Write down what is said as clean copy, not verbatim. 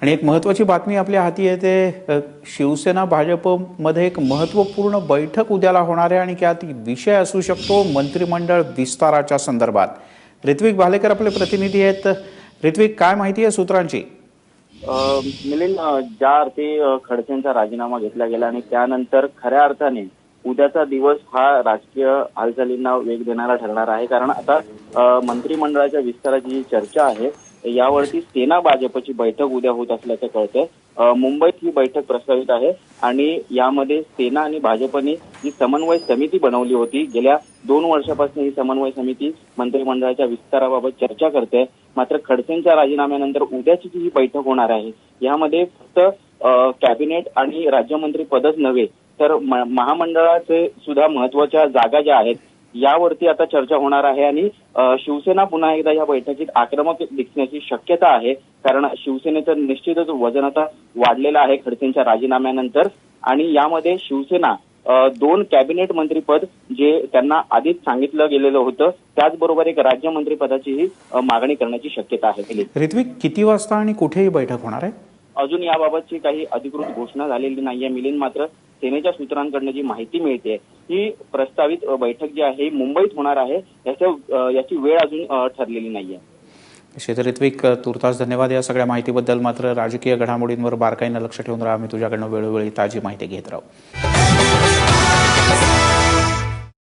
आणि एक महत्त्वाची बातमी आपल्या हाती येते। शिवसेना भाजपमध्ये एक महत्त्वपूर्ण बैठक उद्याला होणार आहे आणि त्यात विषय असू शकतो मंत्रिमंडळ विस्ताराच्या संदर्भात। ऋत्विक भालेकर आपले प्रतिनिधी आहेत। ऋत्विक, काय माहिती आहे सूत्रांची? मिलिंद, ज्या अर्थी खडसेंचा राजीनामा घेतला गेला आणि त्यानंतर खऱ्या अर्थाने उद्याचा दिवस हा राजकीय हालचालींना वेग देणारा ठरणार आहे। कारण आता मंत्रिमंडळाच्या विस्ताराची जी चर्चा आहे यावरती सेना भाजपची बैठक उद्या होत असल्याचं कळतंय। मुंबईत ही बैठक प्रस्तावित आहे आणि यामध्ये सेना आणि भाजपने जी समन्वय समिती बनवली होती, गेल्या 2 वर्षापासून ही समन्वय समिती मंत्रिमंडळाच्या विस्ताराबाबत चर्चा करते। मात्र खडसेंच्या राजीनाम्यानंतर उद्याची जी बैठक होणार आहे यामध्ये फक्त कॅबिनेट आणि राज्यमंत्री पदच नव्हे तर महामंडळाचे सुद्धा महत्त्वाच्या जागा ज्या आहेत यावरती आता चर्चा होणार आहे आणि शिवसेना पुन्हा एकदा या बैठकीत आक्रमक दिसण्याची शक्यता आहे। कारण शिवसेनेचं निश्चितच वजन आता वाढलेलं आहे खडसेंच्या राजीनाम्यानंतर आणि यामध्ये शिवसेना 2 कॅबिनेट मंत्रीपद जे त्यांना आधीच सांगितलं गेलेलं होतं त्याचबरोबर एक राज्यमंत्री पदाचीही मागणी करण्याची शक्यता आहे। ऋत्विक, किती वाजता आणि कुठे ही बैठक होणार आहे? अजून याबाबतची काही अधिकृत घोषणा झालेली नाहीये मिलिंद। मात्र सेनेच्या सूत्रांकडून जी माहिती मिळते ही प्रस्तावित बैठक जी आहे मुंबईत होणार आहे, याची वेळ अजून ठरलेली नाहीये। ऋत्विक, तुर्तास धन्यवाद या सगळ्या माहितीबद्दल। मात्र राजकीय घडामोडींवर बारकाईने लक्ष ठेवून राहा, आम्ही तुझ्याकडनं वेळोवेळी ताजी माहिती घेत राहू।